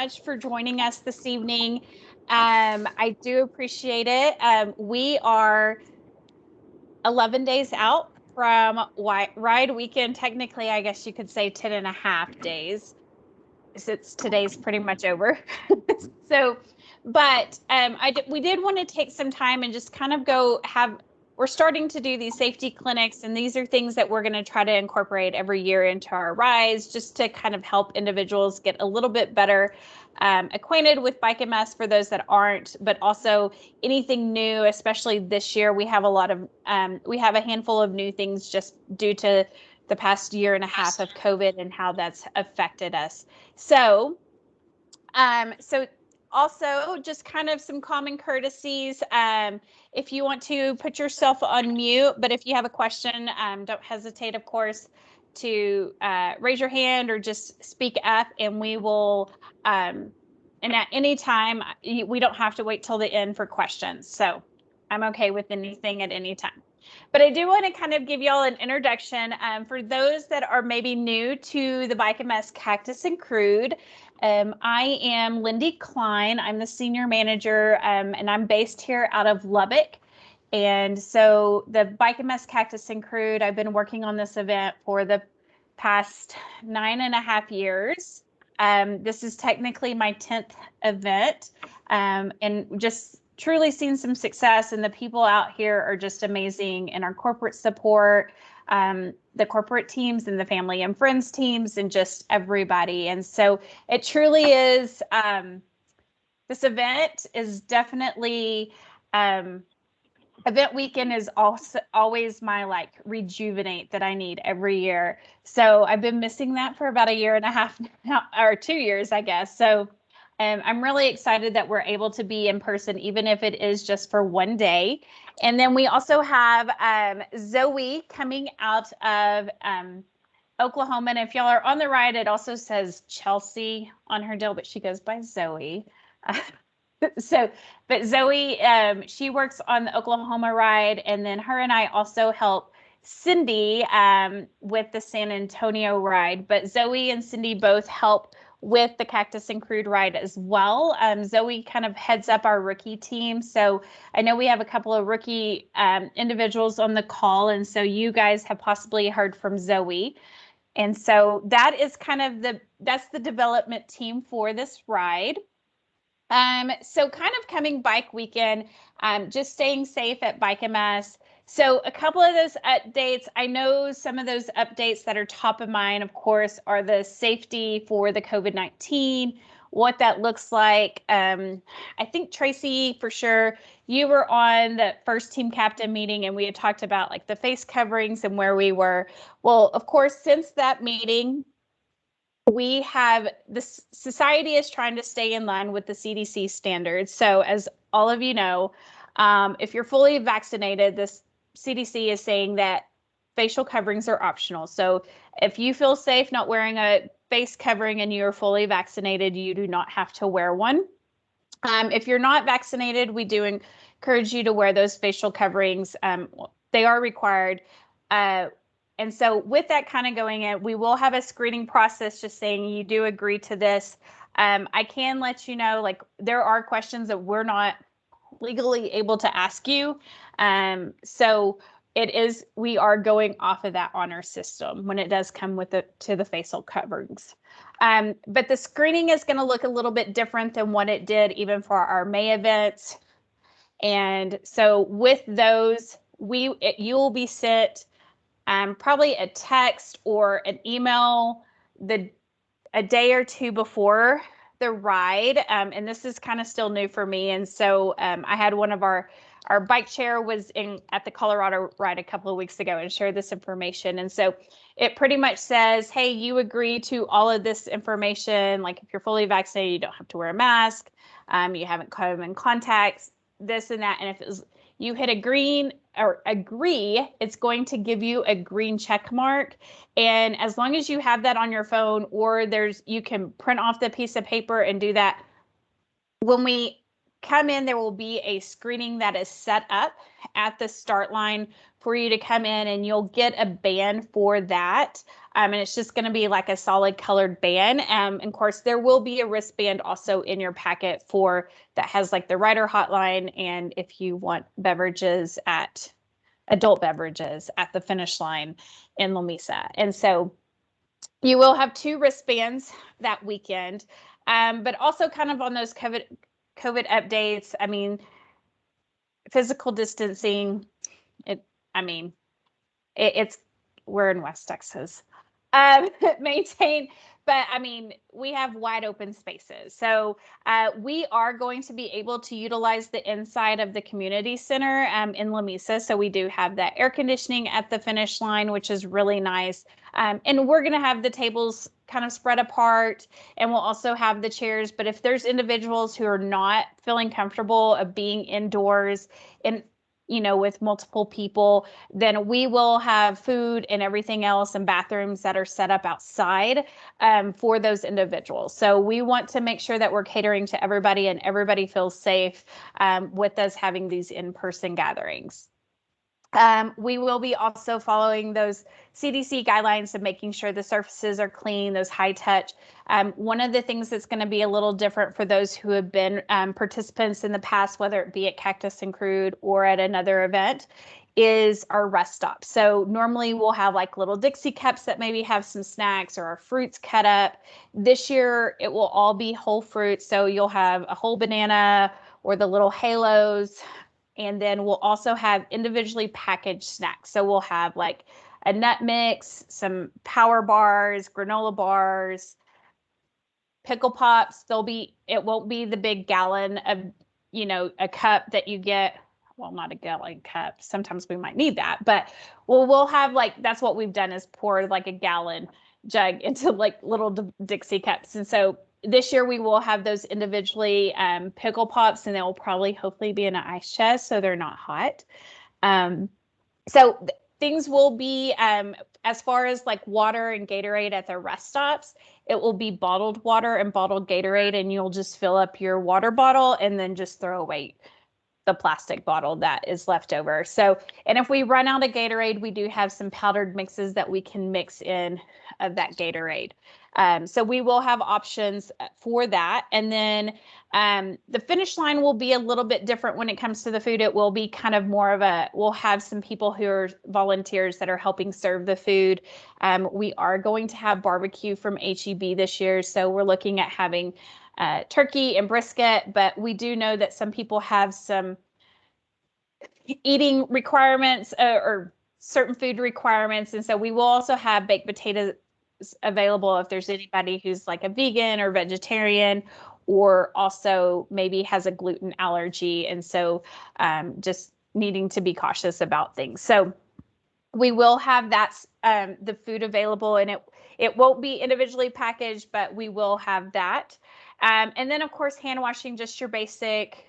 much for joining us this evening. I do appreciate it. We are 11 days out from Ride Weekend. Technically, I guess you could say 10 and a half days, since today's pretty much over. So, but we did want to take some time and just kind of we're starting to do these safety clinics, and these are things that we're going to try to incorporate every year into our rides, just to kind of help individuals get a little bit better acquainted with Bike MS for those that aren't, but also anything new, especially this year. We have we have a handful of new things just due to the past year and a half of COVID and how that's affected us. So, so also just kind of some common courtesies. If you want to put yourself on mute, but if you have a question, don't hesitate, of course, to raise your hand or just speak up, and we will, and at any time, we don't have to wait till the end for questions. So I'm okay with anything at any time. But I do want to kind of give y'all an introduction for those that are maybe new to the Bike MS Cactus and Crude. I am Lindy Klein. I'm the senior manager, and I'm based here out of Lubbock. And so the Bike MS Cactus and Crude, I've been working on this event for the past 9.5 years. This is technically my 10th event, and just truly seen some success, and the people out here are just amazing, and our corporate support, the corporate teams and the family and friends teams, and just everybody. And so it truly is, this event is definitely, event weekend is also always my like rejuvenate that I need every year. So I've been missing that for about 1.5 years now, or 2 years, I guess. So I'm really excited that we're able to be in person, even if it is just for one day. And then we also have Zoe coming out of Oklahoma. And if y'all are on the ride, it also says Chelsea on her deal, but she goes by Zoe. But Zoe, she works on the Oklahoma ride. And then her and I also help Cindy with the San Antonio ride. But Zoe and Cindy both help with the Cactus and Crude ride as well. Zoe kind of heads up our rookie team. So I know we have a couple of rookie individuals on the call. And so you guys have possibly heard from Zoe. And so that is kind of that's the development team for this ride. So kind of coming bike weekend, just staying safe at Bike MS. So a couple of those updates, I know some of those updates that are top of mind, of course, are the safety for the COVID-19, what that looks like. I think Tracy, for sure, you were on the first team captain meeting, and we had talked about like the face coverings and where we were. Well, of course, since that meeting, we have the society is trying to stay in line with the CDC standards. So as all of you know, if you're fully vaccinated, this CDC is saying that facial coverings are optional. So if you feel safe not wearing a face covering and you're fully vaccinated, you do not have to wear one. If you're not vaccinated, we do encourage you to wear those facial coverings. They are required. And so with that kind of going in, we will have a screening process just saying you do agree to this. I can let you know, like, there are questions that we're not legally able to ask you. So we are going off of that honor system when it does come to the facial coverings. But the screening is going to look a little bit different than what it did even for our May events. And so with those, you will be sent probably a text or an email a day or two before the ride. And this is kind of still new for me. And so I had one of our bike chair was at the Colorado ride a couple of weeks ago and shared this information. And so it pretty much says, hey, you agree to all of this information. Like if you're fully vaccinated, you don't have to wear a mask. You haven't come in contact, this and that. And if you hit agree, it's going to give you a green check mark. And as long as you have that on your phone, or you can print off the piece of paper and do that. When we come in, there will be a screening that is set up at the start line for you to come in, and you'll get a band for that. And it's just going to be like a solid colored band. And of course, there will be a wristband also in your packet for that has like the rider hotline. And if you want beverages at adult beverages at the finish line in Lamesa. And so you will have 2 wristbands that weekend, but also kind of on those COVID updates. I mean, physical distancing. It's we're in West Texas. Maintain, but I mean, we have wide open spaces. So we are going to be able to utilize the inside of the community center in Lamesa. So we do have that air conditioning at the finish line, which is really nice. And we're going to have the tables kind of spread apart, and we'll also have the chairs. But if there's individuals who are not feeling comfortable of being indoors and with multiple people, then we will have food and everything else and bathrooms that are set up outside for those individuals. So we want to make sure that we're catering to everybody and everybody feels safe with us having these in-person gatherings. We will be also following those CDC guidelines of making sure the surfaces are clean, those high touch. One of the things that's going to be a little different for those who have been participants in the past, whether it be at Cactus and Crude or at another event, is our rest stop. So normally we'll have like little Dixie cups that maybe have some snacks or our fruits cut up. This year it will all be whole fruits. So you'll have a whole banana or the little halos. And then we'll also have individually packaged snacks. So we'll have like a nut mix, some power bars, granola bars, pickle pops. It won't be the big gallon of, a cup that you get. Well, not a gallon cup. Sometimes we might need that, but we'll have that's what we've done is pour like a gallon jug into like little Dixie cups. And so this year we will have those individually pickle pops, and they will probably hopefully be in an ice chest so they're not hot. So things will be as far as like water and Gatorade at the rest stops, it will be bottled water and bottled Gatorade, and you'll just fill up your water bottle and then just throw away the plastic bottle that is left over. So, and if we run out of Gatorade, we do have some powdered mixes that we can mix in of that Gatorade. So we will have options for that. And then the finish line will be a little bit different when it comes to the food. It will be kind of more of we'll have some people who are volunteers that are helping serve the food. We are going to have barbecue from HEB this year. So we're looking at having turkey and brisket, but we do know that some people have some eating requirements or certain food requirements. And so we will also have baked potatoes available if there's anybody who's like a vegan or vegetarian, or also maybe has a gluten allergy. And so just needing to be cautious about things. So we will have the food available, and it won't be individually packaged, but we will have that. And then of course, hand washing, just your basic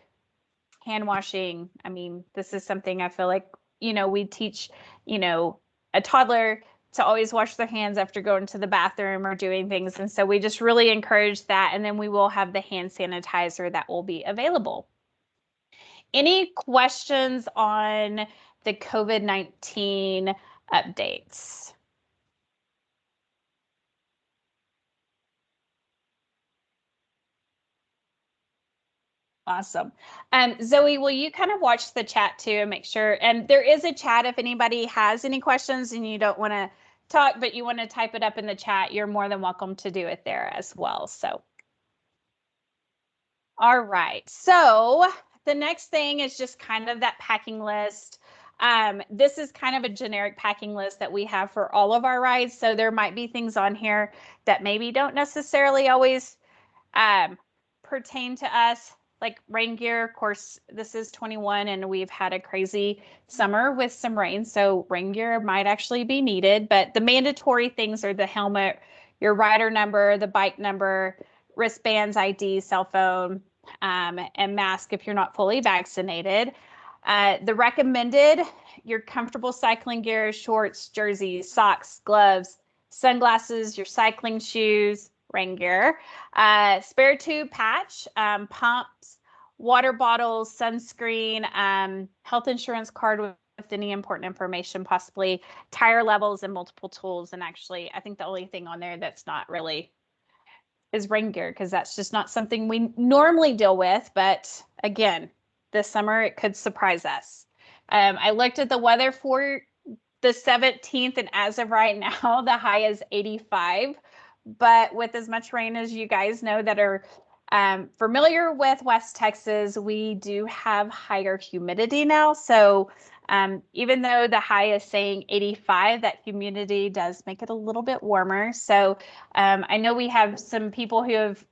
hand washing. I mean, this is something I feel like, we teach, a toddler to always wash their hands after going to the bathroom or doing things. And so we just really encourage that. And then we will have the hand sanitizer that will be available. Any questions on the COVID-19 updates? Awesome. Zoe, will you kind of watch the chat too and make sure, and there is a chat if anybody has any questions and you don't want to talk, but you want to type it up in the chat, you're more than welcome to do it there as well. So, all right. So the next thing is just kind of that packing list. This is kind of a generic packing list that we have for all of our rides. So there might be things on here that maybe don't necessarily always pertain to us. Like rain gear, of course, this is 21 and we've had a crazy summer with some rain. So rain gear might actually be needed, but the mandatory things are the helmet, your rider number, the bike number, wristbands, ID, cell phone, and mask if you're not fully vaccinated. The recommended, your comfortable cycling gear, shorts, jerseys, socks, gloves, sunglasses, your cycling shoes, rain gear, spare tube patch, pumps, water bottles, sunscreen, health insurance card with with any important information, possibly tire levels and multiple tools. And actually, I think the only thing on there that's not really is rain gear, because that's just not something we normally deal with. But again, this summer, it could surprise us. I looked at the weather for the 17th, and as of right now, the high is 85. But with as much rain as you guys know that are familiar with West Texas, we do have higher humidity now. So even though the high is saying 85, that humidity does make it a little bit warmer. So I know we have some people who have,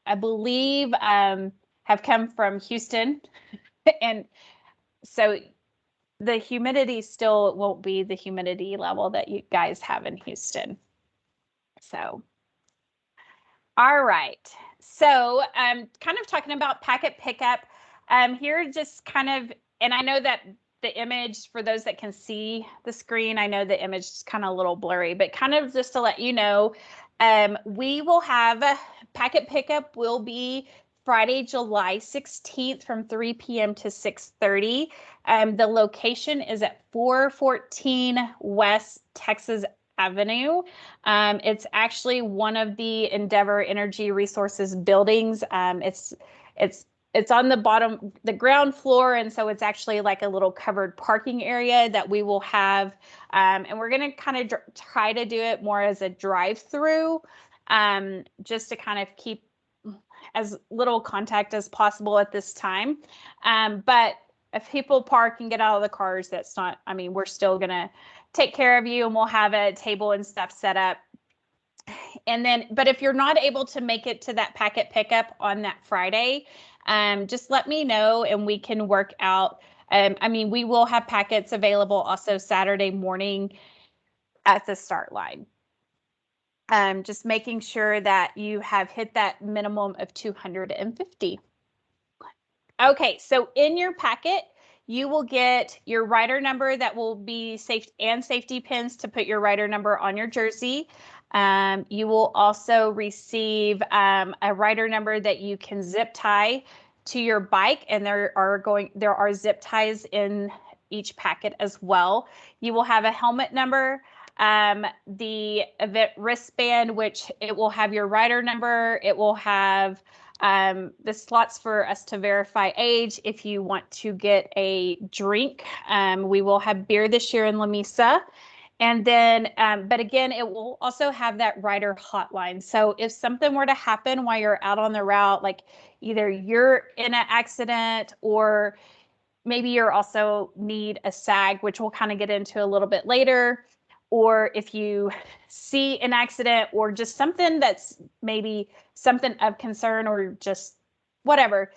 I believe, have come from Houston. And so the humidity still won't be the humidity level that you guys have in Houston. So, all right. So kind of talking about packet pickup here, just kind of, and I know that the image, for those that can see the screen, I know the image is kind of a little blurry, but kind of just to let you know, we will have packet pickup will be Friday, July 16th from 3 p.m. to 6:30. The location is at 414 West Texas Avenue. It's actually one of the Endeavor Energy Resources buildings. It's on the bottom, the ground floor, and so it's actually like a little covered parking area that we will have. And we're going to kind of try to do it more as a drive-through, just to kind of keep as little contact as possible at this time. But if people park and get out of the cars, that's not, I mean, we're still going to take care of you, and we'll have a table and stuff set up. And then, but if you're not able to make it to that packet pickup on that Friday, just let me know and we can work out. I mean, we will have packets available also Saturday morning at the start line. Just making sure that you have hit that minimum of 250. Okay, so in your packet, you will get your rider number that will be safe and safety pins to put your rider number on your jersey. You will also receive a rider number that you can zip tie to your bike, and there are zip ties in each packet as well. You will have a helmet number, the event wristband, which it will have your rider number. It will have the slots for us to verify age. If you want to get a drink, we will have beer this year in Lamesa. And then, but again, it will also have that rider hotline. So if something were to happen while you're out on the route, like either you're in an accident or maybe you're also need a SAG, which we'll kind of get into a little bit later, or if you see an accident or just something that's maybe something of concern or just whatever,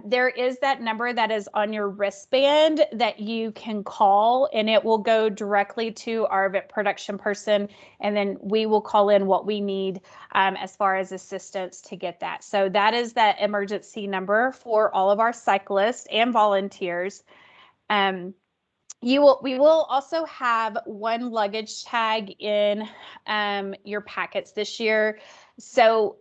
there is that number that is on your wristband that you can call, and it will go directly to our event production person, and then we will call in what we need as far as assistance to get that. So that is that emergency number for all of our cyclists and volunteers. We will also have one luggage tag in your packets this year. So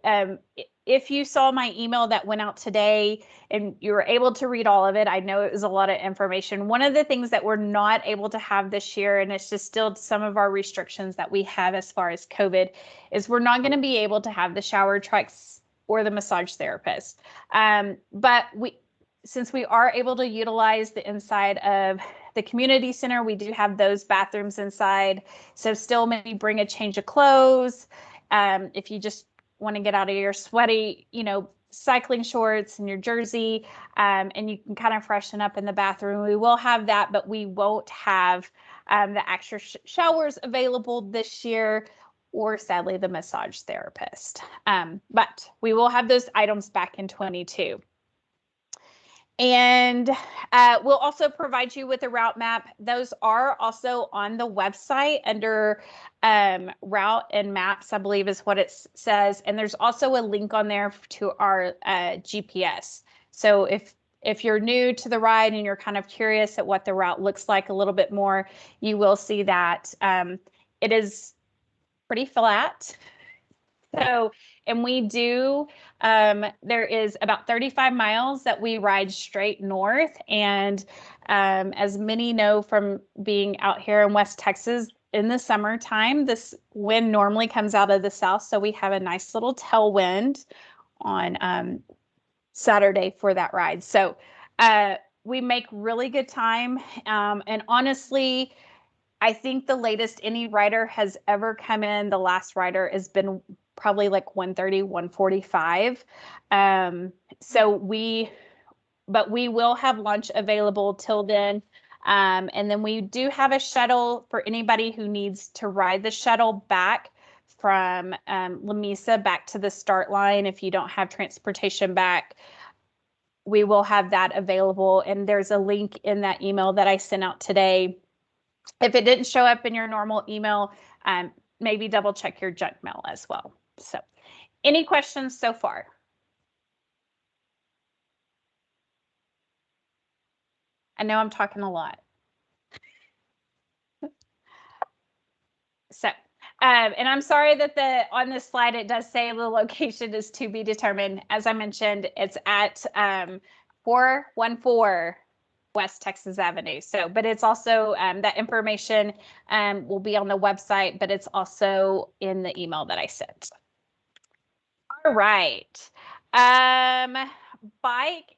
if you saw my email that went out today and you were able to read all of it, I know it was a lot of information. One of the things that we're not able to have this year, and it's just still some of our restrictions that we have as far as COVID, is we're not going to be able to have the shower trucks or the massage therapist. But since we are able to utilize the inside of the community center, we do have those bathrooms inside. So still maybe bring a change of clothes. If you just want to get out of your sweaty, cycling shorts and your jersey, and you can kind of freshen up in the bathroom, we will have that, but we won't have the extra showers available this year, or sadly the massage therapist. But we will have those items back in 22. And we'll also provide you with a route map. Those are also on the website under route and maps, I believe is what it says. And there's also a link on there to our GPS. So if you're new to the ride and you're kind of curious at what the route looks like a little bit more, you will see that it is pretty flat. So And we do, there is about 35 miles that we ride straight north. And as many know from being out here in West Texas in the summertime, this wind normally comes out of the south. So we have a nice little tailwind on Saturday for that ride. So we make really good time. And honestly, I think the latest any rider has ever come in, the last rider has been probably like 130, 145. But we will have lunch available till then. And then we do have a shuttle for anybody who needs to ride the shuttle back from Lamesa back to the start line. If you don't have transportation back, we will have that available. And there's a link in that email that I sent out today. If it didn't show up in your normal email, maybe double check your junk mail as well. So any questions so far? I know I'm talking a lot. So, and I'm sorry that on this slide, it does say the location is to be determined. As I mentioned, it's at 414 West Texas Avenue. So, but it's also that information will be on the website, but it's also in the email that I sent. All right. Bike.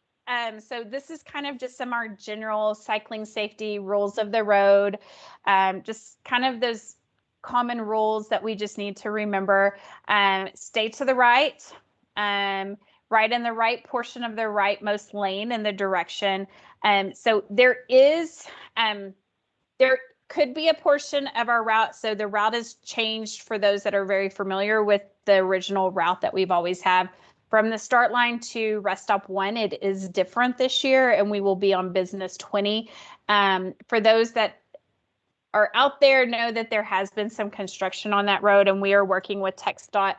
So this is kind of just some of our general cycling safety rules of the road. Just kind of those common rules that we just need to remember. Stay to the right. Ride in the right portion of the rightmost lane in the direction. So there could be a portion of our route. So the route is changed for those that are very familiar with the original route that we've always had. From the start line to rest stop 1, it is different this year, and we will be on business 20. For those that are out there, know that there has been some construction on that road, and we are working with TxDOT.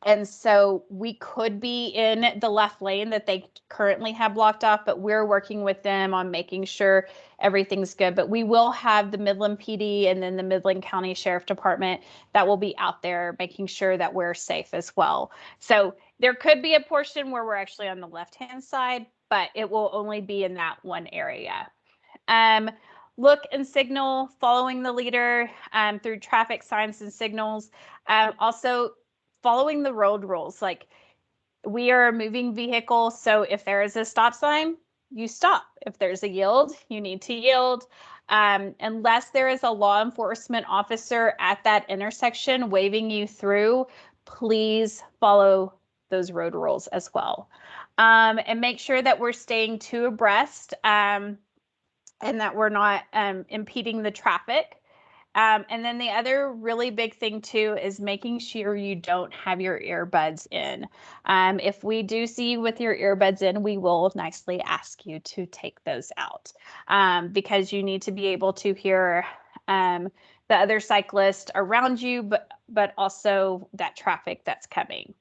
And so we could be in the left lane that they currently have blocked off, but we're working with them on making sure everything's good. But we will have the Midland PD and then the Midland County Sheriff Department that will be out there making sure that we're safe as well. So there could be a portion where we're actually on the left-hand side, but it will only be in that one area. Look and signal, following the leader through traffic signs and signals. Also, following the road rules. Like, we are a moving vehicle, so if there is a stop sign, you stop. If there's a yield, you need to yield. Unless there is a law enforcement officer at that intersection waving you through, please follow those road rules as well. And make sure that we're staying two abreast and that we're not impeding the traffic. And then the other really big thing too is making sure you don't have your earbuds in. If we do see you with your earbuds in, we will nicely ask you to take those out because you need to be able to hear the other cyclist around you, but also that traffic that's coming.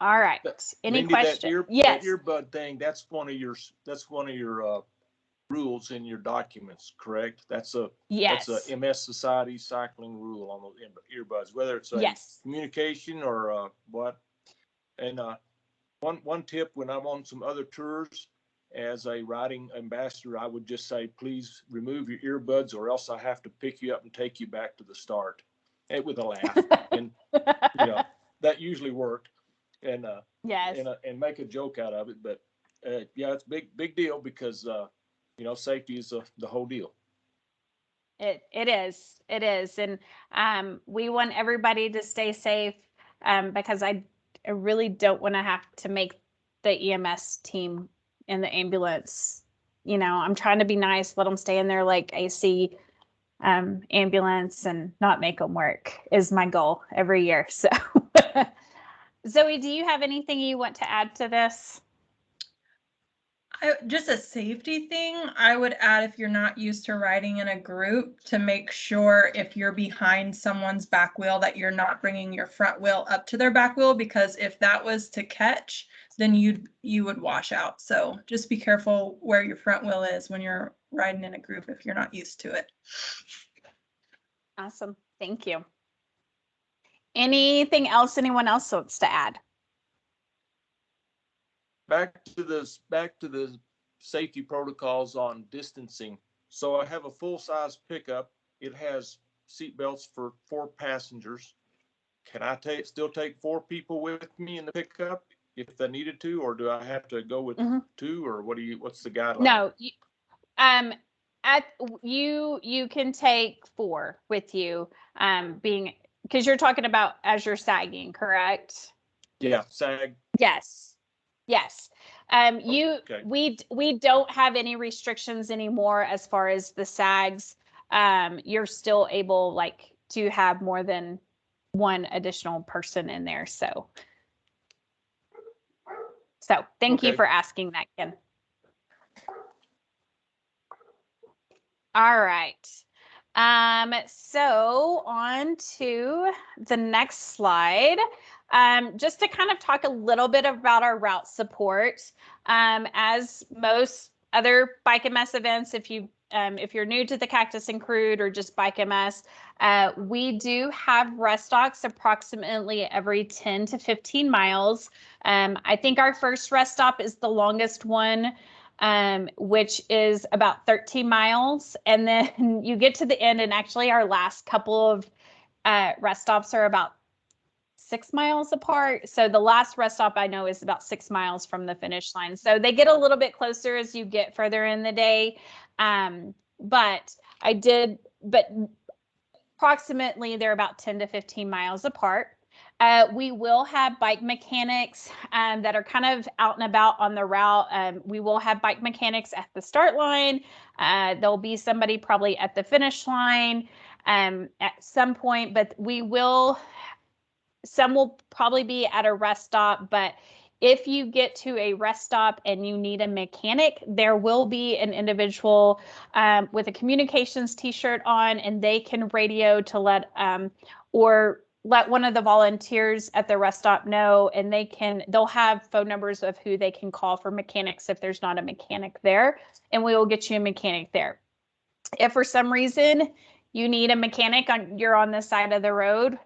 All right. Any questions? Yes. That earbud thing, that's one of your rules in your documents, correct? That's a MS Society cycling rule on those earbuds, whether it's a communication or what. And one tip, when I'm on some other tours as a riding ambassador, I would just say, please remove your earbuds or else I have to pick you up and take you back to the start, and with a laugh. And that usually worked. And and make a joke out of it. But it's big deal because safety is the whole deal. It is. And we want everybody to stay safe because I really don't want to have to make the EMS team in the ambulance. I'm trying to be nice, let them stay in their like AC ambulance and not make them work is my goal every year. So Zoe, do you have anything you want to add to this? Just a safety thing, I would add, if you're not used to riding in a group, to make sure if you're behind someone's back wheel that you're not bringing your front wheel up to their back wheel, because if that was to catch, then you would wash out. So just be careful where your front wheel is when you're riding in a group if you're not used to it. Awesome. Thank you. Anything else anyone else wants to add? Back to the safety protocols on distancing. So I have a full-size pickup. It has seat belts for 4 passengers. Can I still take 4 people with me in the pickup if I needed to, or do I have to go with 2, or what's the guideline? No, you can take 4 with you, because you're talking about as you're sagging, correct? Yeah, sag. Yes. Okay. We don't have any restrictions anymore as far as the sags. You're still able to have more than one additional person in there. So thank you for asking that, Ken. All right. So on to the next slide. Just to kind of talk a little bit about our route support. As most other Bike MS events, if you're new to the Cactus and Crude or just Bike MS, we do have rest stops approximately every 10 to 15 miles. I think our first rest stop is the longest one, which is about 13 miles. And then you get to the end, and actually our last couple of rest stops are about 6 miles apart. So the last rest stop I know is about 6 miles from the finish line. So they get a little bit closer as you get further in the day. But approximately they're about 10 to 15 miles apart. We will have bike mechanics that are kind of out and about on the route. We will have bike mechanics at the start line. There'll be somebody probably at the finish line at some point, but some will probably be at a rest stop. But if you get to a rest stop and you need a mechanic, there will be an individual with a communications t-shirt on, and they can radio to let one of the volunteers at the rest stop know, and they'll have phone numbers of who they can call for mechanics if there's not a mechanic there, and we will get you a mechanic there. If for some reason you need a mechanic you're on the side of the road,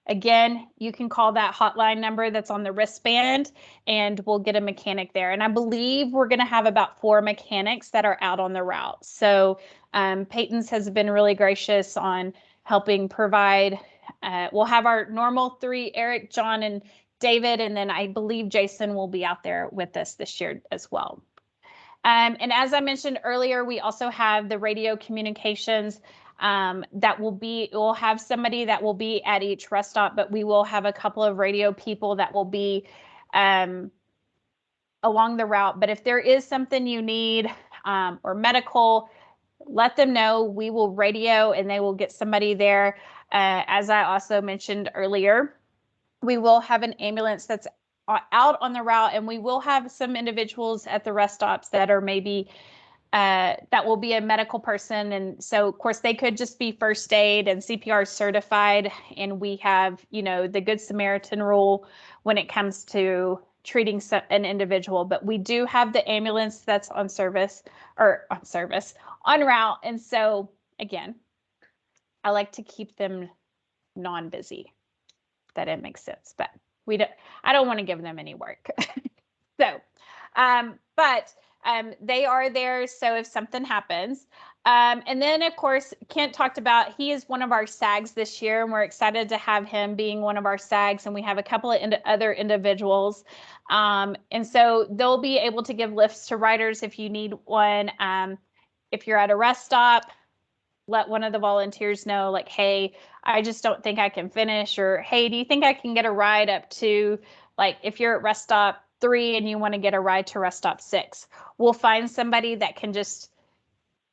again, you can call that hotline number that's on the wristband, and we'll get a mechanic there. And I believe we're going to have about 4 mechanics that are out on the route. So Peyton's has been really gracious on helping provide. We'll have our normal 3, Eric, John, and David, and then I believe Jason will be out there with us this year as well. And as I mentioned earlier, we also have the radio communications we'll have somebody that will be at each rest stop, but we will have a couple of radio people that will be along the route. But if there is something you need or medical, let them know. We will radio and they will get somebody there. As I also mentioned earlier, we will have an ambulance that's out on the route, and we will have some individuals at the rest stops that are maybe that will be a medical person. And so, of course, they could just be first aid and CPR certified. And we have, the Good Samaritan rule when it comes to treating an individual. But we do have the ambulance that's on route. And so, again, I like to keep them non-busy, if that makes sense. But I don't want to give them any work. So, but they are there. So if something happens, and then of course, Kent talked about, he is one of our SAGs this year, and we're excited to have him being one of our SAGs. And we have a couple of other individuals. And so they'll be able to give lifts to riders if you need one. If you're at a rest stop, let one of the volunteers know, like, hey, I just don't think I can finish, or hey, do you think I can get a ride up to, like, if you're at rest stop 3 and you want to get a ride to rest stop 6, we'll find somebody that can just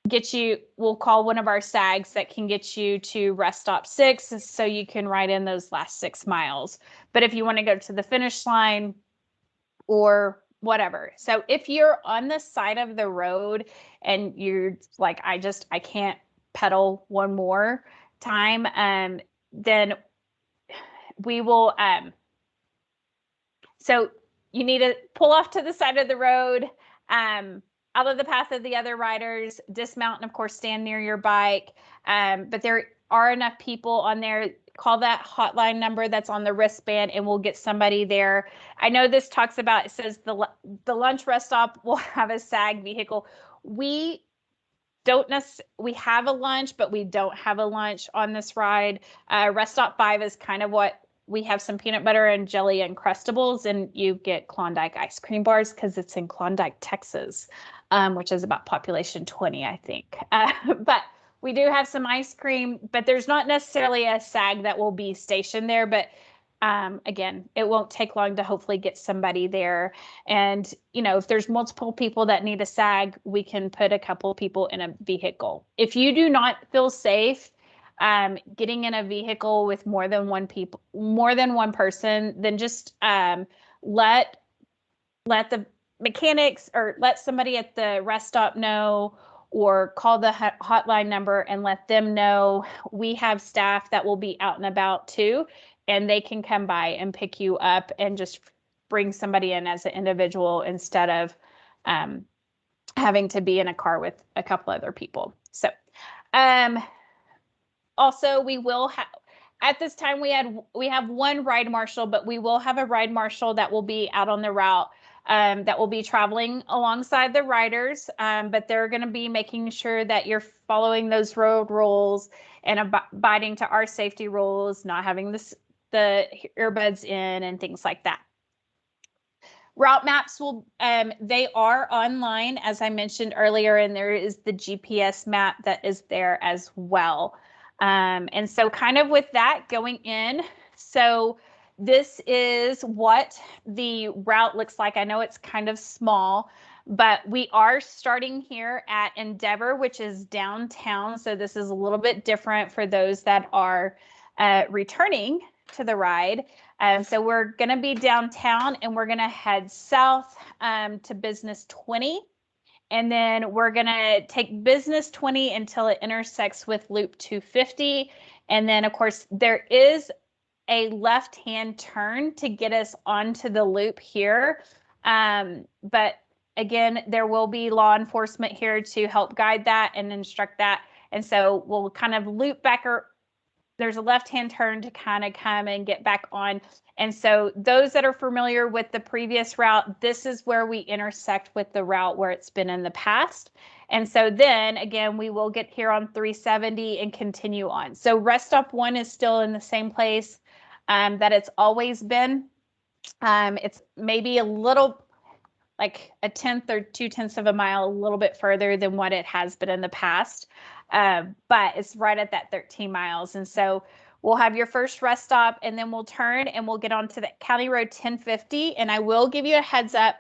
get you. We'll call one of our SAGs that can get you to rest stop 6 so you can ride in those last 6 miles. But if you want to go to the finish line or whatever. So if you're on the side of the road and you're like, I can't pedal one more time, then we will, so you need to pull off to the side of the road, out of the path of the other riders, dismount, and of course stand near your bike. But there are enough people on there, call that hotline number that's on the wristband, and we'll get somebody there. I know this talks about, it says the lunch rest stop will have a SAG vehicle. We have a lunch, but we don't have a lunch on this ride. Rest stop 5 is kind of what we have, some peanut butter and jelly and Uncrustables, and you get Klondike ice cream bars because it's in Klondike, Texas, which is about population 20, I think. But we do have some ice cream, but there's not necessarily a SAG that will be stationed there. But again, it won't take long to hopefully get somebody there. And, if there's multiple people that need a SAG, we can put a couple people in a vehicle. If you do not feel safe getting in a vehicle with more than one person, then just let the mechanics or let somebody at the rest stop know, or call the hotline number and let them know. We have staff that will be out and about too, and they can come by and pick you up and just bring somebody in as an individual instead of having to be in a car with a couple other people. So also, we will have, at this time, we have one ride marshal, but we will have a ride marshal that will be out on the route, that will be traveling alongside the riders, but they're going to be making sure that you're following those road rules and abiding to our safety rules, not having the earbuds in and things like that. Route maps they are online, as I mentioned earlier, and there is the GPS map that is there as well. And so kind of with that going in, so this is what the route looks like. I know it's kind of small, but we are starting here at Endeavor, which is downtown. So this is a little bit different for those that are returning to the ride. So we're going to be downtown, and we're going to head south to Business 20. And then we're going to take Business 20 until it intersects with Loop 250. And then, of course, there is a left-hand turn to get us onto the loop here. But again, there will be law enforcement here to help guide that and instruct that. And so we'll kind of loop back, or there's a left-hand turn to kind of come and get back on. And so those that are familiar with the previous route, this is where we intersect with the route where it's been in the past. And so then again, we will get here on 370 and continue on. So rest stop 1 is still in the same place that it's always been. It's maybe a little, like a 1/10 or 2/10 of a mile, a little bit further than what it has been in the past. But it's right at that 13 miles. And so we'll have your first rest stop, and then we'll turn and we'll get onto the County Road 1050. And I will give you a heads up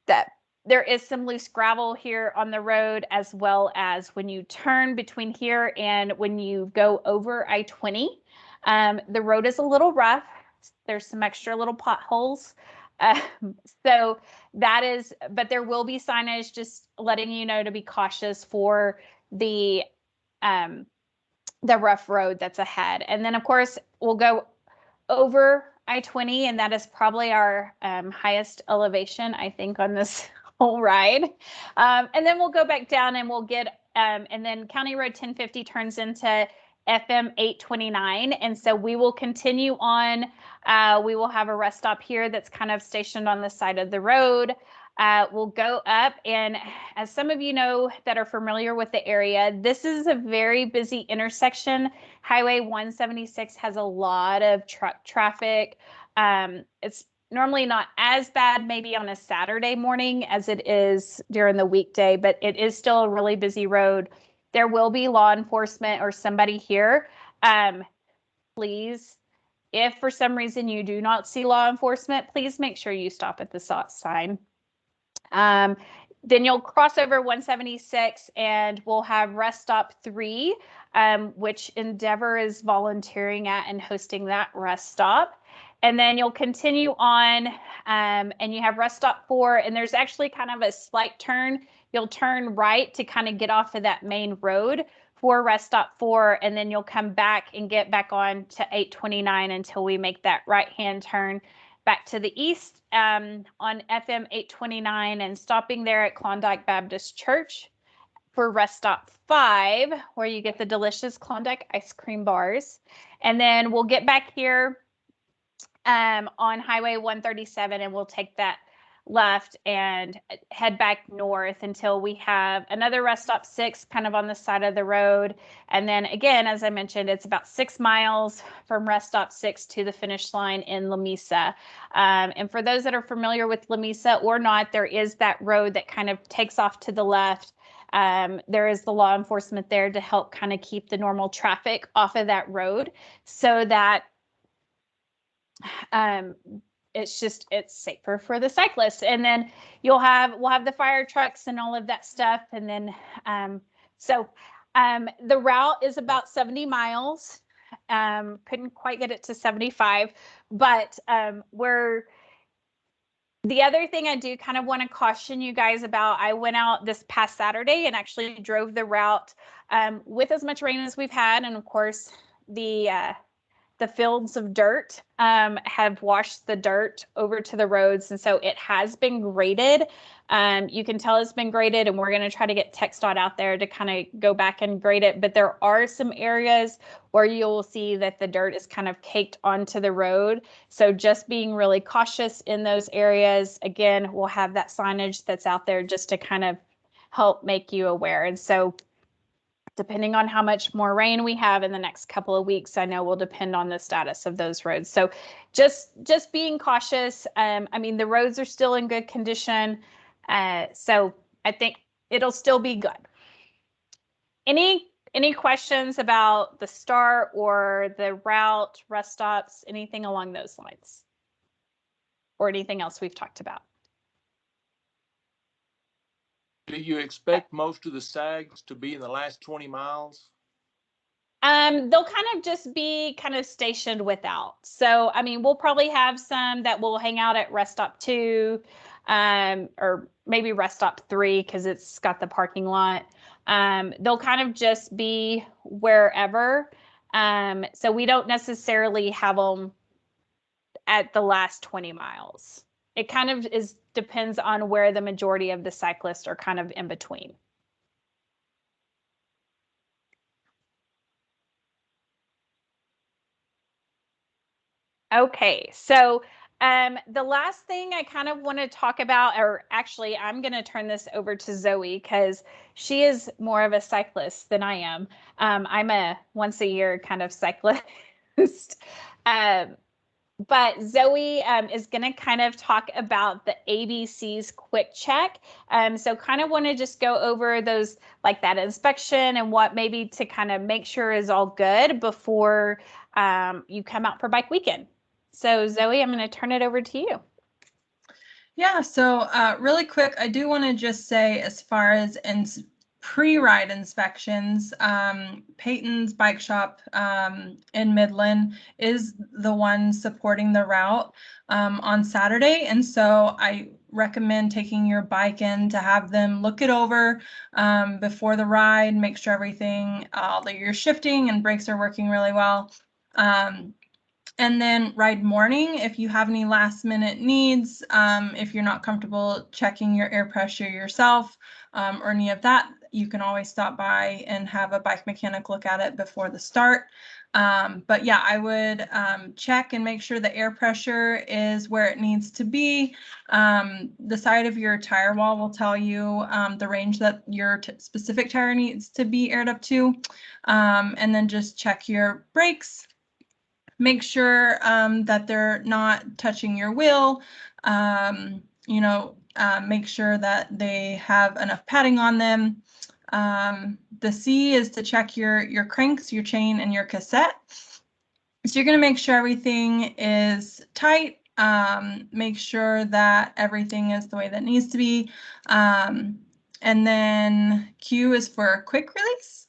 that there is some loose gravel here on the road, as well as when you turn between here and when you go over I-20. The road is a little rough. There's some extra little potholes. So that is, but there will be signage just letting you know to be cautious for the rough road that's ahead. And then of course we'll go over I-20, and that is probably our highest elevation, I think, on this whole ride. And then we'll go back down and we'll get, and then County Road 1050 turns into FM 829. And so we will continue on. We will have a rest stop here that's kind of stationed on the side of the road. We'll go up, and as some of you know that are familiar with the area, this is a very busy intersection. Highway 176 has a lot of truck traffic. It's normally not as bad maybe on a Saturday morning as it is during the weekday, but it is still a really busy road. There will be law enforcement or somebody here. Please, if for some reason you do not see law enforcement, please make sure you stop at the stop sign. Then you'll cross over 176, and we'll have rest stop 3, which Endeavor is volunteering at and hosting that rest stop. And then you'll continue on, and you have rest stop 4, and there's actually kind of a slight turn. You'll turn right to kind of get off of that main road for rest stop 4, and then you'll come back and get back on to 829 until we make that right-hand turn back to the east on FM 829 and stopping there at Klondike Baptist Church for rest stop 5, where you get the delicious Klondike ice cream bars. And then we'll get back here on Highway 137, and we'll take that left and head back north until we have another rest stop 6 kind of on the side of the road. And then again, as I mentioned, it's about 6 miles from rest stop 6 to the finish line in Lamesa. And for those that are familiar with Lamesa or not, there is that road that kind of takes off to the left. There is the law enforcement there to help kind of keep the normal traffic off of that road, so that it's safer for the cyclists. And then we'll have the fire trucks and all of that stuff. And then the route is about 70 miles. Couldn't quite get it to 75, but the other thing I do kind of want to caution you guys about, I went out this past Saturday and actually drove the route with as much rain as we've had. And of course, the fields of dirt have washed the dirt over to the roads. And so it has been graded. You can tell it's been graded, and we're going to try to get TxDOT out there to kind of go back and grade it. But there are some areas where you'll see that the dirt is kind of caked onto the road. So just being really cautious in those areas. Again, we'll have that signage that's out there just to kind of help make you aware. And so depending on how much more rain we have in the next couple of weeks, I know will depend on the status of those roads. So just being cautious. I mean, the roads are still in good condition. So I think it'll still be good. Any questions about the start or the route, rest stops, anything along those lines? Or anything else we've talked about? Do you expect most of the SAGs to be in the last 20 miles? They'll kind of just be kind of stationed without. So, I mean, we'll probably have some that will hang out at rest stop 2, or maybe rest stop 3 because it's got the parking lot. They'll kind of just be wherever. So we don't necessarily have them at the last 20 miles. It kind of depends on where the majority of the cyclists are kind of in between. Okay, so the last thing I kind of want to talk about, or actually I'm going to turn this over to Zoe because she is more of a cyclist than I am. I'm a once a year kind of cyclist. But Zoe is going to kind of talk about the ABC's quick check. So kind of want to just go over those, like that inspection and what maybe to kind of make sure is all good before you come out for bike weekend. So Zoe, I'm going to turn it over to you. Yeah, so really quick, I do want to just say, as far as pre-ride inspections, Peyton's Bike Shop in Midland is the one supporting the route on Saturday. And so I recommend taking your bike in to have them look it over before the ride, make sure everything, all your shifting and brakes are working really well. And then ride morning, if you have any last minute needs, if you're not comfortable checking your air pressure yourself or any of that, you can always stop by and have a bike mechanic look at it before the start. But yeah, I would check and make sure the air pressure is where it needs to be. The side of your tire wall will tell you the range that your specific tire needs to be aired up to. And then just check your brakes. Make sure that they're not touching your wheel. Make sure that they have enough padding on them. The C is to check your cranks, your chain, and your cassette. So you're going to make sure everything is tight. Make sure that everything is the way that needs to be. And then Q is for quick release.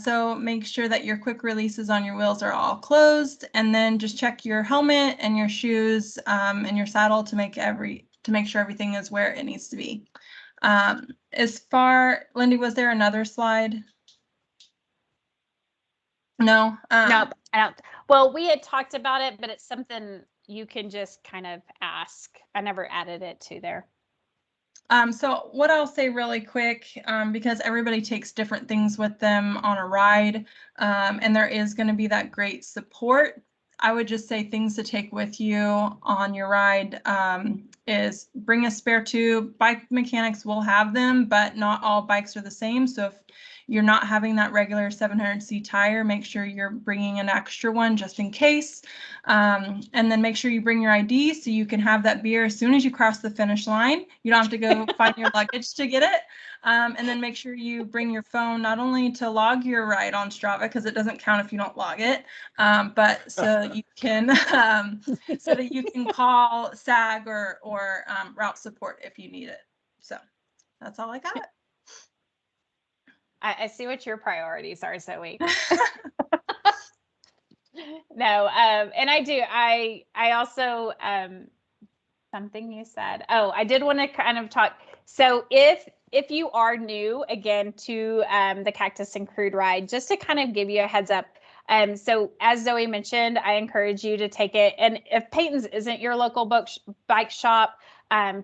So make sure that your quick releases on your wheels are all closed, and then just check your helmet and your shoes and your saddle to make sure everything is where it needs to be. Lindy, was there another slide? No. No, I don't. Well, we had talked about it, but it's something you can just kind of ask. I never added it to there. So what I'll say really quick, because everybody takes different things with them on a ride, and there is going to be that great support. I would just say things to take with you on your ride is bring a spare tube. Bike mechanics will have them, but not all bikes are the same. So if you're not having that regular 700C tire, make sure you're bringing an extra one just in case. And then make sure you bring your ID so you can have that beer as soon as you cross the finish line. You don't have to go find your luggage to get it. And then make sure you bring your phone not only to log your ride on Strava, because it doesn't count if you don't log it, but so you can so that you can call SAG or route support if you need it. So that's all I got. I see what your priorities are, Zoe. No, and I do. I also something you said. Oh, I did want to kind of talk. So if you are new again to the Cactus and Crude ride, just to kind of give you a heads up. So as Zoe mentioned, I encourage you to take it. And if Peyton's isn't your local bike shop,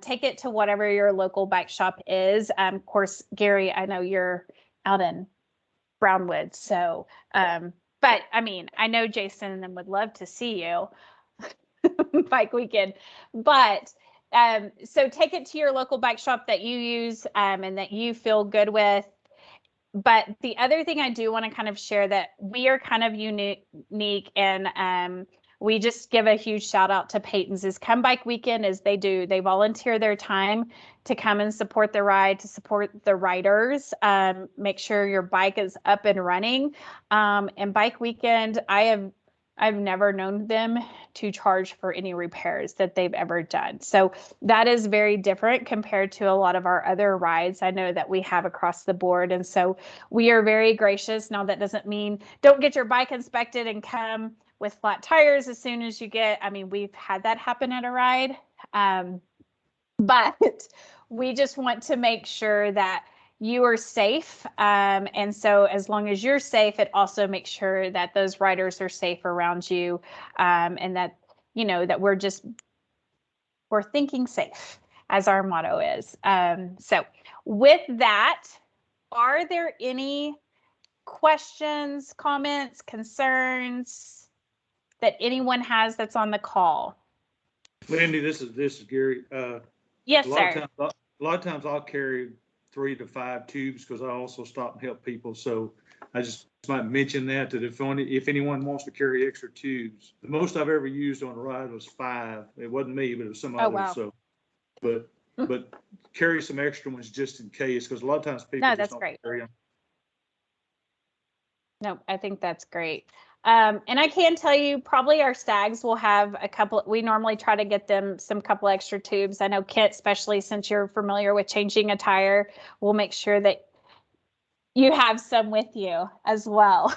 take it to whatever your local bike shop is. Of course, Gary, I know you're out in Brownwood. So, but I mean, I know Jason and them would love to see you bike weekend, but so take it to your local bike shop that you use and that you feel good with. But the other thing I do want to kind of share that we are kind of unique and we just give a huge shout out to Peyton's is come bike weekend as they volunteer their time to come and support the ride, to support the riders, make sure your bike is up and running. And bike weekend, I've never known them to charge for any repairs that they've ever done. So that is very different compared to a lot of our other rides I know that we have across the board. And so we are very gracious. Now that doesn't mean don't get your bike inspected and come with flat tires as soon as you get, I mean, we've had that happen at a ride. But we just want to make sure that you are safe. And so as long as you're safe, it also makes sure that those riders are safe around you and that, you know, that we're thinking safe as our motto is. So with that, are there any questions, comments, concerns that anyone has that's on the call? Lindy, this is Gary. Yes, sir. A lot of times I'll carry 3 to 5 tubes because I also stop and help people. So I just might mention that if anyone wants to carry extra tubes, the most I've ever used on a ride was 5. It wasn't me, but it was some others. Wow. So, but carry some extra ones just in case, because a lot of times people just don't carry them. No, I think that's great. And I can tell you probably our SAGs will have a couple, we normally try to get them some couple extra tubes. I know Kit, especially since you're familiar with changing a tire, we'll make sure that you have some with you as well.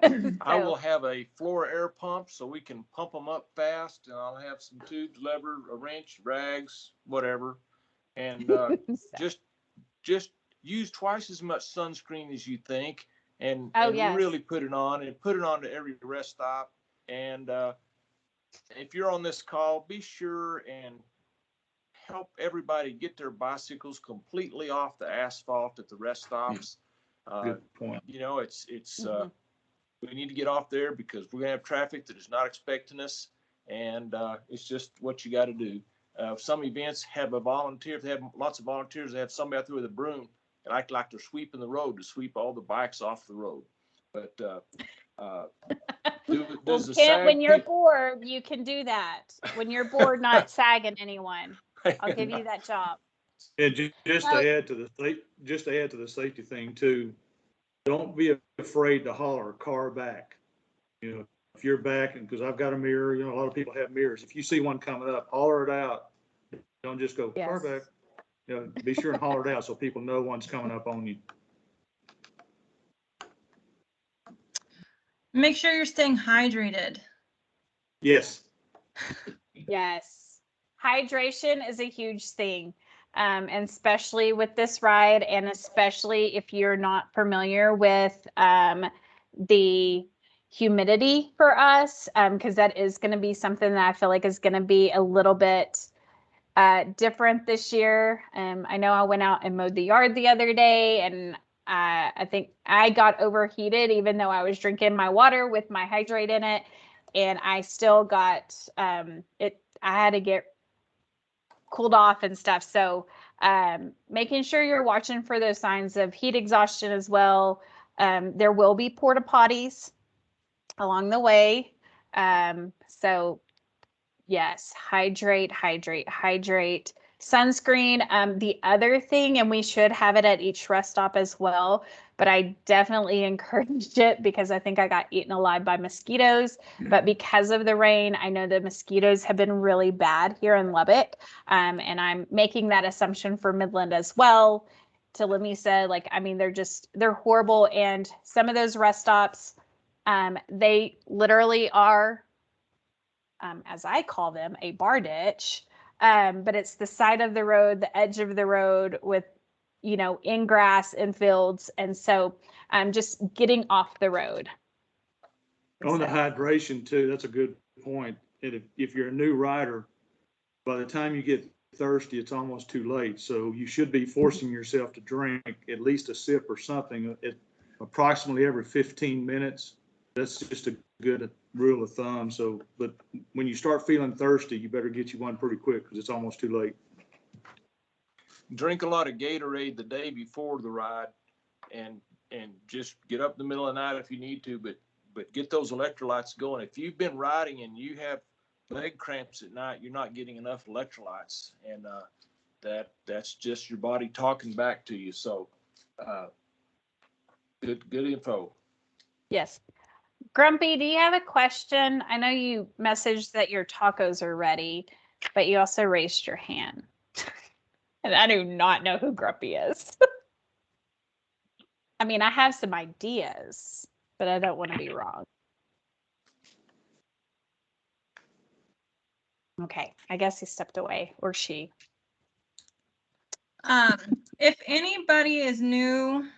So, I will have a floor air pump so we can pump them up fast, and I'll have some tubes, lever, a wrench, rags, whatever. And just use twice as much sunscreen as you think. And yes, really put it on and put it on to every rest stop. And if you're on this call, be sure and help everybody get their bicycles completely off the asphalt at the rest stops. Good point. You know, it's we need to get off there because we're gonna have traffic that is not expecting us, and it's just what you got to do. Some events have a volunteer. If they have lots of volunteers, they have somebody out there with a broom and act like they're sweeping the road to sweep all the bikes off the road. But when you're bored, you can do that. When you're bored, not sagging anyone, I'll give you that job. And just to add to the safety thing too, don't be afraid to holler car back. You know, if you're backing, because I've got a mirror. You know, a lot of people have mirrors. If you see one coming up, holler it out. Don't just go car back. You know, be sure and holler it out so people know one's coming up on you. Make sure you're staying hydrated. Yes. Yes. Hydration is a huge thing, and especially with this ride, and especially if you're not familiar with the humidity for us, because that is going to be something that I feel like is going to be a little bit different this year. I know I went out and mowed the yard the other day, and I think I got overheated even though I was drinking my water with my hydrate in it, and I still got it. I had to get cooled off and stuff. So making sure you're watching for those signs of heat exhaustion as well. There will be porta potties along the way. So yes, hydrate, hydrate, hydrate. Sunscreen. The other thing, and we should have it at each rest stop as well, but I definitely encouraged it because I think I got eaten alive by mosquitoes. But because of the rain, I know the mosquitoes have been really bad here in Lubbock. And I'm making that assumption for Midland as well. To Lamisa, like, I mean, they're horrible. And some of those rest stops, they literally are, as I call them, a bar ditch. But it's the side of the road, the edge of the road with, in grass and fields. And so just getting off the road. On the hydration too, that's a good point. And if you're a new rider, by the time you get thirsty, it's almost too late. So you should be forcing yourself to drink at least a sip or something at approximately every 15 minutes. That's just a good rule of thumb. So, but when you start feeling thirsty, you better get you one pretty quick because it's almost too late. Drink a lot of Gatorade the day before the ride, and just get up in the middle of the night if you need to, but get those electrolytes going. If you've been riding and you have leg cramps at night, you're not getting enough electrolytes, and that's just your body talking back to you. So good info. Yes. Grumpy, do you have a question? I know you messaged that your tacos are ready, but you also raised your hand. And I do not know who Grumpy is. I mean, I have some ideas, but I don't want to be wrong. Okay, I guess he stepped away, or she. If anybody is new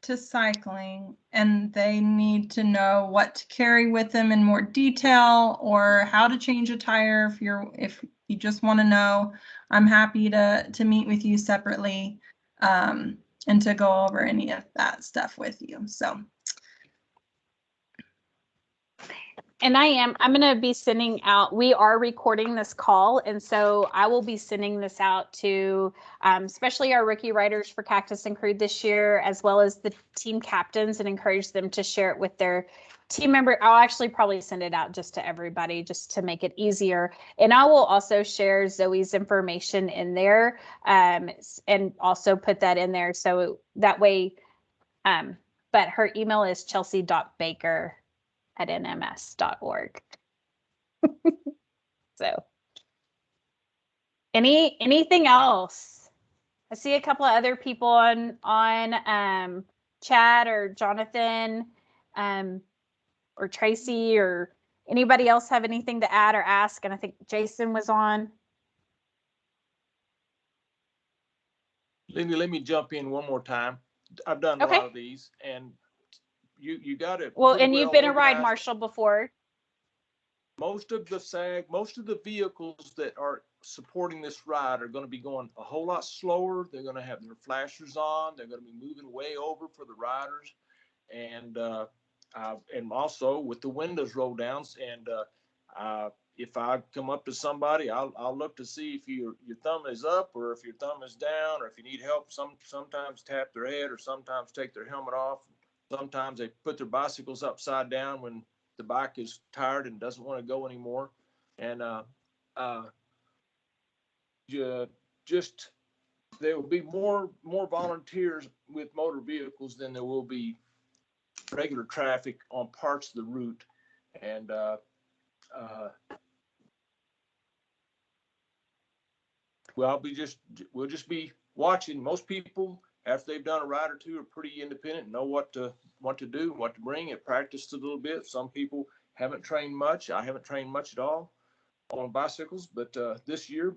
to cycling and they need to know what to carry with them in more detail or how to change a tire, if you just want to know, I'm happy to meet with you separately and to go over any of that stuff with you. So. And I'm going to be sending out, we are recording this call. And so I will be sending this out to especially our rookie riders for Cactus and Crude this year, as well as the team captains, and encourage them to share it with their team member. I'll actually probably send it out just to everybody just to make it easier. And I will also share Zoe's information in there and also put that in there. So that way, but her email is chelsea.baker@nms.org. So anything else? I see a couple of other people on Chad or Jonathan or Tracy, or anybody else have anything to add or ask? And I think Jason was on. Lindy, let me jump in one more time. I've done a lot of these, and you got it. Well, and you've been a ride marshal before. Most of the vehicles that are supporting this ride are going to be going a whole lot slower. They're going to have their flashers on. They're going to be moving way over for the riders, and also with the windows rolled down. And if I come up to somebody, I'll look to see if your thumb is up or if your thumb is down, or if you need help. Sometimes tap their head, or sometimes take their helmet off. Sometimes they put their bicycles upside down when the bike is tired and doesn't want to go anymore. And just there will be more volunteers with motor vehicles than there will be regular traffic on parts of the route. And we'll just be watching. Most people, after they've done a ride or two, are pretty independent and know what to do, what to bring. Have practiced a little bit. Some people haven't trained much. I haven't trained much at all on bicycles, but this year,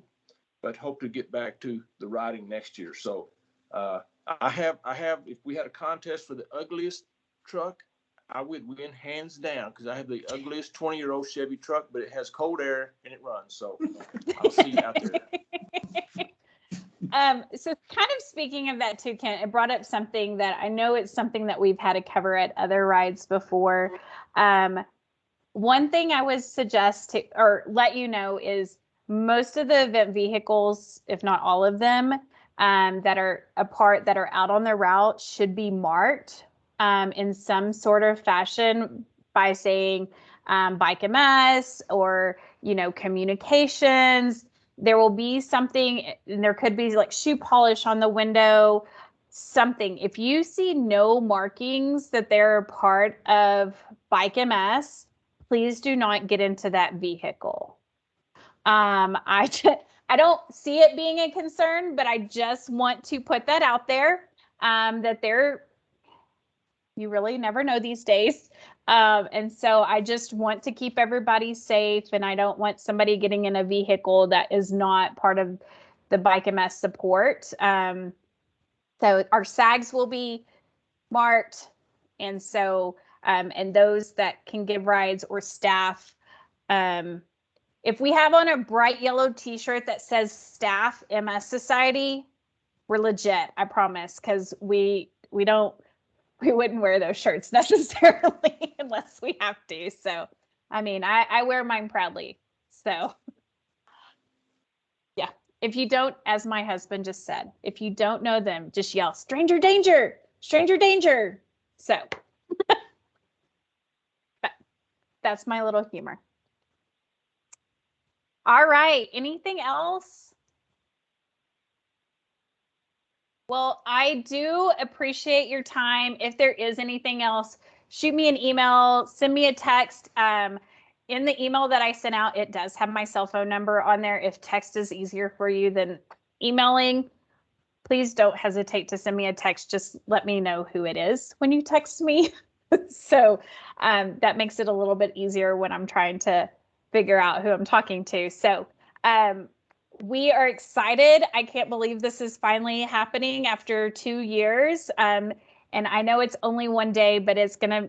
but hope to get back to the riding next year. So I have, if we had a contest for the ugliest truck, I would win hands down, because I have the ugliest 20-year-old Chevy truck, but it has cold air and it runs. So I'll see you out there. So kind of speaking of that too, Kent, it brought up something that I know it's something that we've had to cover at other rides before. One thing I would suggest to, or let you know, is most of the event vehicles, if not all of them, that are out on the route should be marked in some sort of fashion by saying Bike MS or, communications. There will be something, and there could be like shoe polish on the window, something. If you see no markings that they're a part of Bike MS, please do not get into that vehicle. I don't see it being a concern, but I just want to put that out there, that you really never know these days. And so I just want to keep everybody safe, and I don't want somebody getting in a vehicle that is not part of the Bike MS support. So our SAGs will be marked, and so and those that can give rides or staff, if we have on a bright yellow t-shirt that says staff MS Society, we're legit, I promise, because we wouldn't wear those shirts necessarily unless we have to. So, I mean, I wear mine proudly. So, yeah, if you don't, as my husband just said, if you don't know them, just yell, stranger danger, stranger danger. So, but that's my little humor. All right, anything else? Well, I do appreciate your time. If there is anything else, shoot me an email, send me a text. In the email that I sent out, it does have my cell phone number on there. If text is easier for you than emailing, please don't hesitate to send me a text. Just let me know who it is when you text me. So that makes it a little bit easier when I'm trying to figure out who I'm talking to. So we are excited. I can't believe this is finally happening after 2 years. And I know it's only one day, but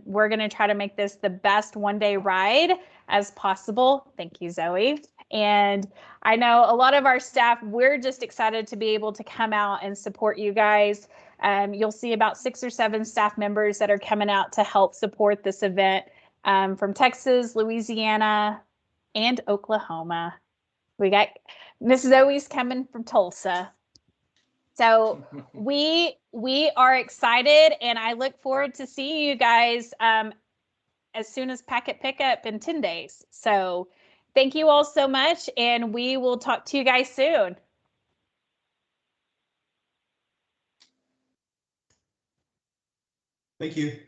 we're gonna try to make this the best one-day ride as possible. Thank you, Zoe. And I know a lot of our staff, we're just excited to be able to come out and support you guys. You'll see about 6 or 7 staff members that are coming out to help support this event from Texas, Louisiana, and Oklahoma. We got Miss Zoe's coming from Tulsa. So we are excited, and I look forward to seeing you guys as soon as packet pickup in 10 days. So thank you all so much, and we will talk to you guys soon. Thank you.